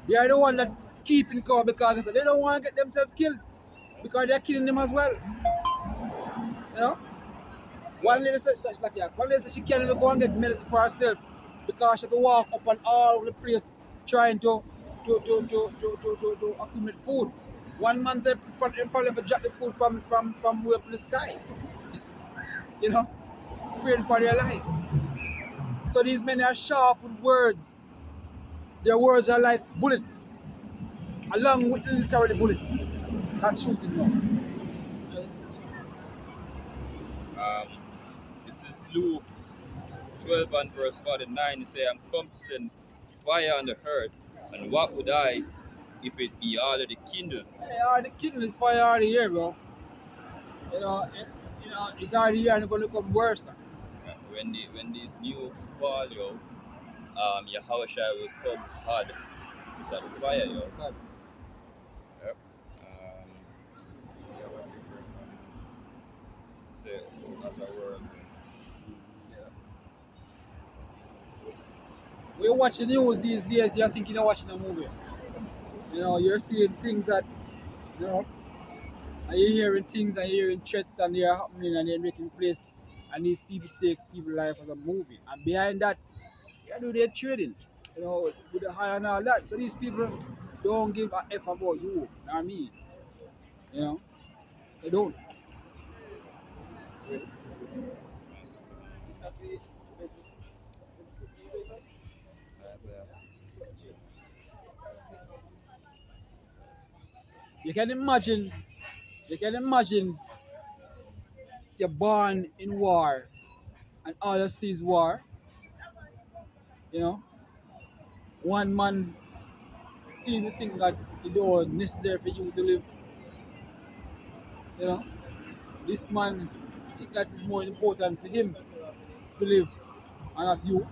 They are the one that keeping cover because they don't want to get themselves killed because they're killing them as well. You know? One lady said such like that. One lady said she can't even go and get medicine for herself because she had to walk up and all over the place trying to accumulate food. One man said probably for drop the food from way up in the sky. You know? Afraid for their life. So these men are sharp with words. Their words are like bullets, along with literally bullets. That's shooting now. Um, this is Luke 12 and verse 49. He say, I'm come to send fire on the earth, and what would I if it be already kindled? Hey, already killing this fire already here, bro. You know, it's already here and it's gonna become worse. When these news fall, yo, Yahweh will come hard to the fire, yo. Yep. Yeah, what different say as a world. When you watch the news these days, you're thinking you're watching a movie. You know, you're seeing things that, you know, and you're hearing things and you're hearing threats and they're happening and they're making place. And these people take people's life as a movie. And behind that, they do their trading, you know, with the high and all that. So these people don't give a F about you. You know what I mean? You know, they don't. You can imagine, you can imagine you're born in war and all you see is war. You know, one man seeing the thing that you don't necessary for you to live. You know, this man think that is more important for him to live and not you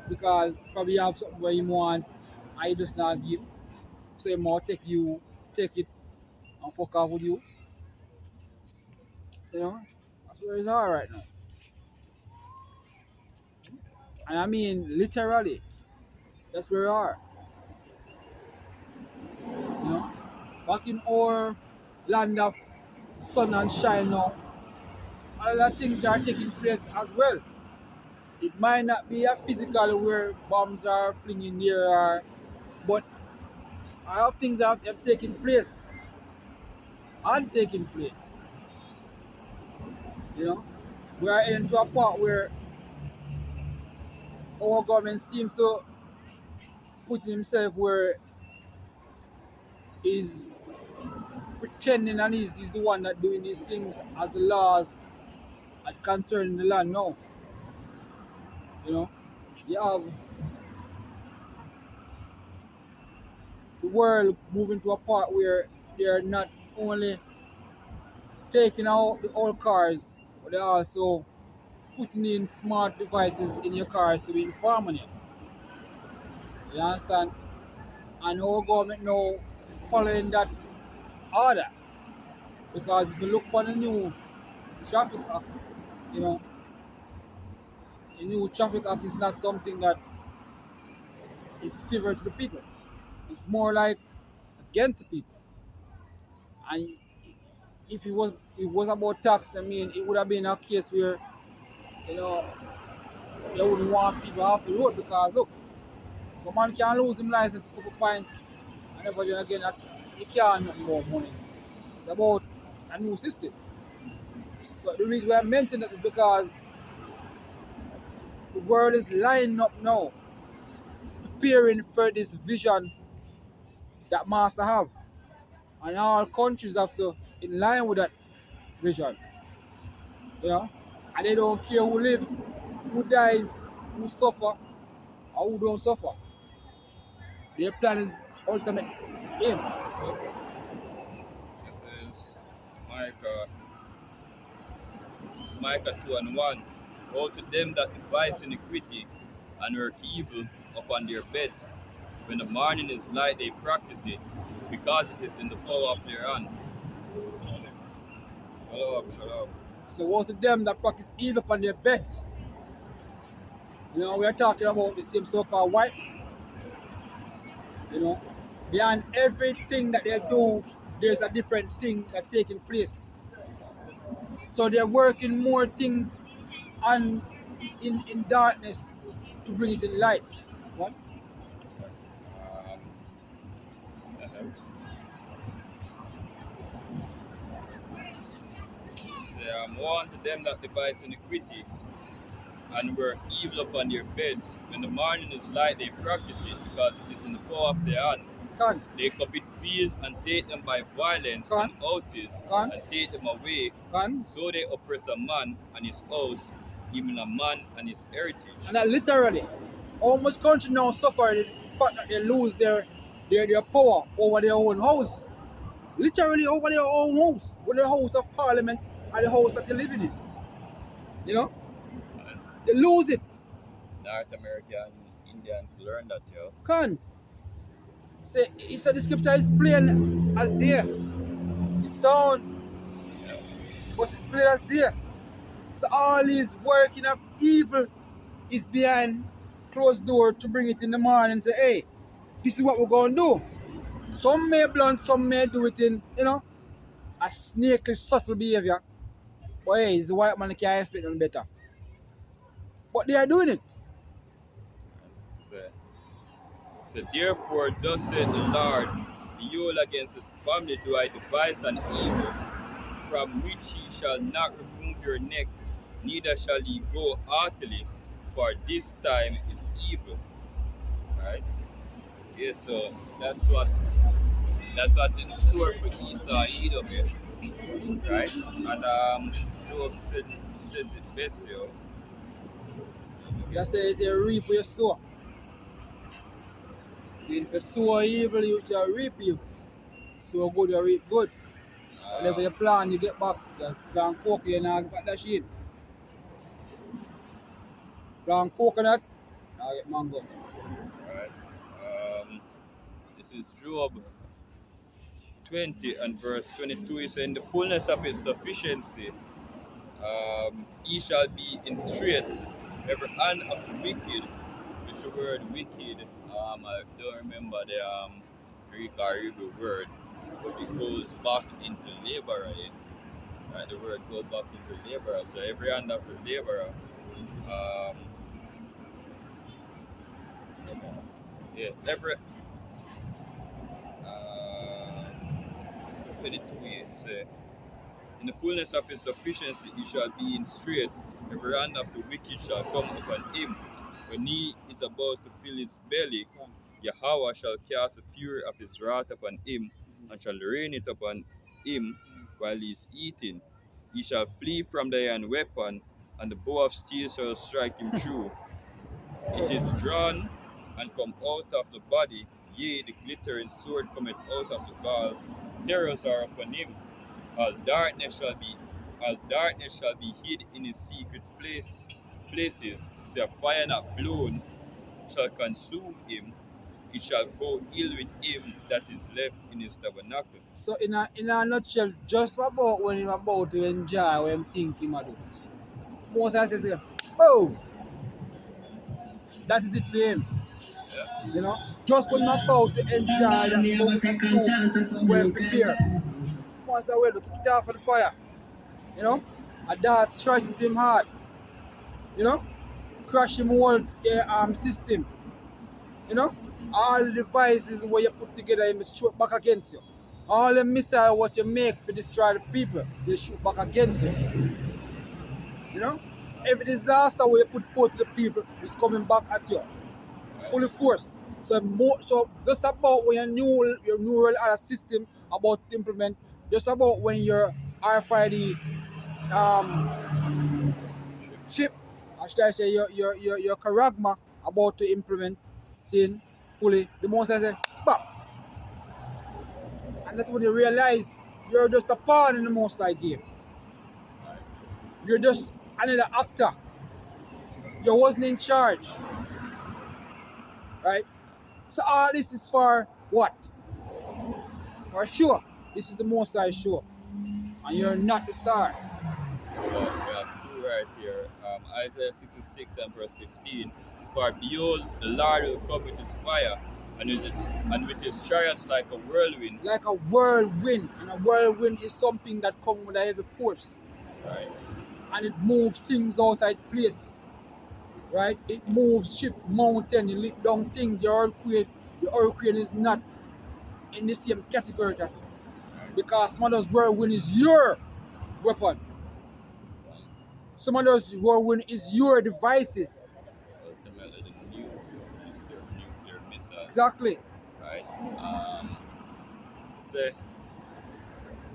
because probably you have something where you want and you just not give. So he more take it and fuck off with you. You know, that's where it's at right now. And I mean literally, that's where we are. You know, back in our land of sun and shine now, other things are taking place as well. It might not be a physical where bombs are flinging there, but a lot of things have taken place and taking place. You know, we are into a part where our government seems to put himself where is pretending and is the one that doing these things as the laws that concern the land now. You know, you have the world moving to a part where they're not only taking out the old cars, but they're also putting in smart devices in your cars to be informing you. You understand? And our government now is following that order. Because if you look on the new traffic act, you know, the new traffic act is not something that is favor to the people. It's more like against the people. And if it was about tax, I mean, it would have been a case where you know they wouldn't want people off the road because look, if a man can lose his license for a couple points and never then again, he can't make more money. It's about a new system. So the reason why I mention that is because the world is lining up now, preparing for this vision that Master have. And all countries have to in line with that vision. You know? And they don't care who lives, who dies, who suffer, or who don't suffer. Their plan is ultimate aim. This is Micah. This is Micah 2 and 1. Woe to them that devise iniquity and work evil upon their beds. When the morning is light, they practice it, because it is in the flow of their hand. Shut up, shut up. So woe to them that practice evil upon their beds. You know, we are talking about the same so-called white. You know, behind everything that they do, there's a different thing that's taking place. So they're working more things on in darkness to bring it in light. What? Um, uh, say, woe unto them that devise iniquity and were evil upon their beds. When the morning is light, they practice it because it is in the power of their hand. Can, They covet fields and take them by violence, can, and houses can, and take them away. can. So they oppress a man and his house, even a man and his heritage. And that literally, almost country now suffer the fact that they lose their power over their own house. Literally over their own house, with the house of parliament and the house that they're living in. You know? And They lose it. North American Indians learn that, yo. Can. Say, he said the scripture is plain as day. It's sound, Yeah. but it's plain as day. So all these working of evil is behind closed door to bring it in the morning and say, hey, this is what we're going to do. Some may blunt, some may do it in, a snaky, subtle behavior. But hey, it's the white man that can't expect nothing better. But they are doing it. So therefore, thus said the Lord, behold, against his family do I devise an evil, from which he shall not remove your neck, neither shall ye go heartily, for this time is evil. Right? Yeah, so that's what in store for Esau Edom here. Right? And Job says it best here. You say it's a reap where you sow. See, if you sow evil, you shall reap evil. Sow good, you reap good. Whatever you plant, you get back. Just plant coke, you now get back that shit. Plant coconut, now get mango. Right? This is Job 20 and verse 22. It says, in the fullness of his sufficiency, he shall be in straits. Every hand of the wicked, which the word wicked, I don't remember the Greek or Hebrew word, but it goes back into laborer. Right? The word goes back into laborer. So every hand of the laborer, um, every 22 say, in the fullness of his sufficiency he shall be in straits. Every hand of the wicked shall come upon him. When he is about to fill his belly, Yahweh shall cast the fury of his wrath upon him, and shall rain it upon him while he is eating. He shall flee from the iron weapon, and the bow of steel shall strike him through. It is drawn and come out of the body, yea, the glittering sword cometh out of the gall. Terrors are upon him. All darkness shall be hid in his secret places. The fire not blown shall consume him. It shall go ill with him that is left in his tabernacle. So in a nutshell, just about when you're about to enjoy what I'm thinking I do. Most I say, oh, that is it for him. Yeah. You know? Just when I'm about to enjoy that mountain soup well prepared. Once I will kick it off of the fire. You know? A dart strike into him hard. You know? Crash him whole system. You know? All the devices where you put together him shoot back against you. All the missile what you make to destroy the people, they shoot back against you. You know? Every disaster where you put forth to the people is coming back at you. Fully force. So just about when your neural other system about to implement, just about when your RFID chip, or should I say your charagma about to implement seeing fully, the most I say, bam. And that's when you realize you're just a pawn in the most like game. You're just another actor. You wasn't in charge. Right? So all this is for what? For sure. This is the most I show. And you're not the star. So we have two right here. Isaiah 66 and verse 15. For behold, the Lord will come with his fire, and with his chariots like a whirlwind. Like a whirlwind, and a whirlwind is something that comes with a heavy force, Right. and it moves things out of place, right? It moves, shift mountain, it lift down things. The hurricane is not in the same category of it, because some of those whirlwind is your weapon. Some of those whirlwind is your devices. Ultimately, the nuclear missile. Exactly. Right. Say,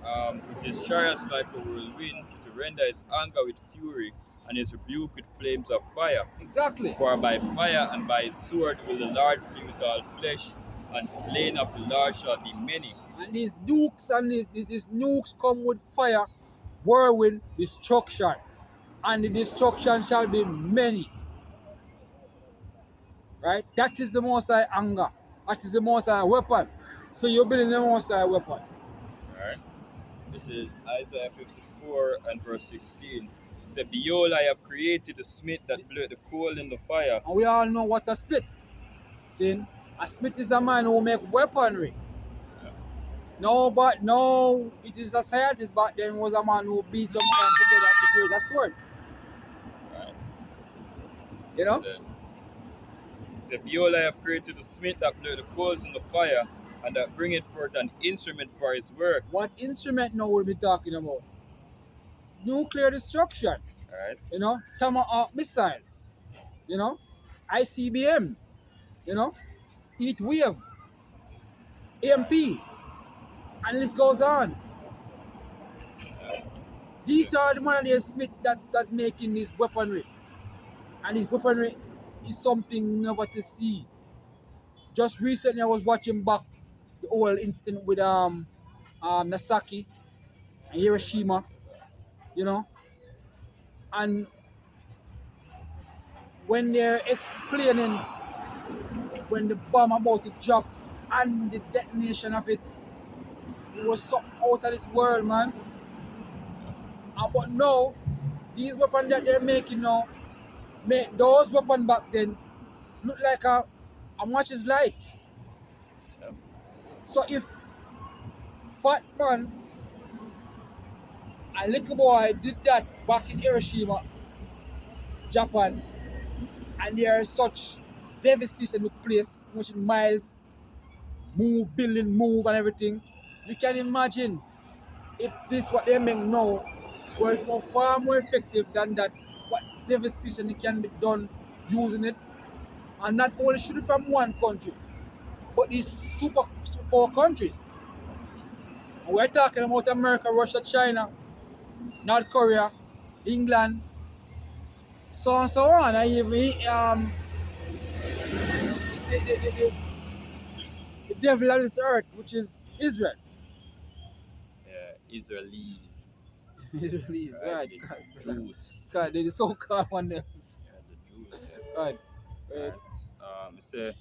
with his chariots like a whirlwind, to render his anger with fury, and his rebuke with flames of fire. Exactly. For by fire and by his sword will the Lord flee with all flesh, and slain of the Lord shall be many. And these nukes and these nukes come with fire, whirlwind, destruction. And the destruction shall be many. Right? That is the Most High anger. That is the Most High weapon. So you're building the Most High weapon. Alright. This is Isaiah 54 and verse 16. It said, Behold, I have created a smith that bloweth the coal in the fire. And we all know what a smith. See? A smith is a man who make weaponry. Yeah. No, it is a scientist back then was a man who beat some iron together to create a sword. Right. You know? It said, Behold, I have created a smith that bloweth the coals in the fire, and that bringeth forth an instrument for his work. What instrument now we'll be talking about? Nuclear destruction. Alright. You know? Tomahawk missiles. You know? ICBM. You know? Heat wave. AMP. And this goes on. These are the man of the Smith that making this weaponry. And this weaponry is something never to see. Just recently I was watching back the whole incident with Nagasaki and Hiroshima, you know. And when they're explaining when the bomb about to drop and the detonation of it, it was something out of this world, man. But now, these weapons that they're making now, make those weapons back then look like a match's light. Yeah. So if Fat Man and Little Boy did that back in Hiroshima, Japan, and there is such devastation took place, much miles, building move and everything, you can imagine if this what they make now were far more effective than that, what devastation can be done using it. And not only shoot it from one country, but these super countries. And we're talking about America, Russia, China, North Korea, England, so on and so on. And even the devil on this earth, which is Israel. Yeah, Israelis. Israelis, right? The Jews. God, they're the so-called one there. Yeah, the Jews. Yeah. Right. Right. It said,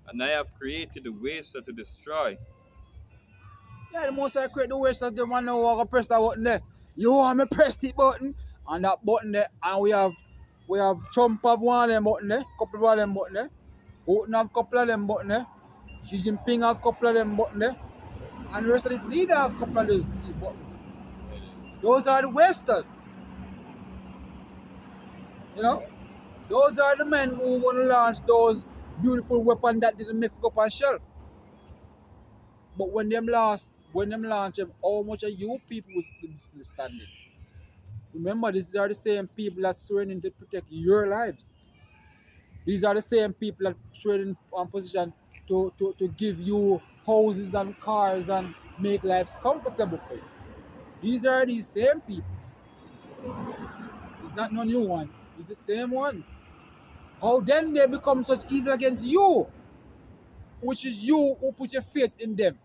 and I have created the waster to destroy. Yeah, the most I create the waste of them, and now I press that button there. You want me press the button, and that button there, and we have Trump have one of them button there, couple of them button there. Putin have couple of them button there. Xi Jinping have couple of them button there. And the rest of these leaders have couple of these buttons. Those are the wasters. You know? Those are the men who want to launch those beautiful weapons that didn't make up on shelf. But when them launch them, how much of you people will still standing? Remember, these are the same people that sworn in to protect your lives. These are the same people that sworn in on position to give you houses and cars and make lives comfortable for you. These are these same people. It's not no new one. It's the same ones. How then they become such evil against you? Which is you who put your faith in them.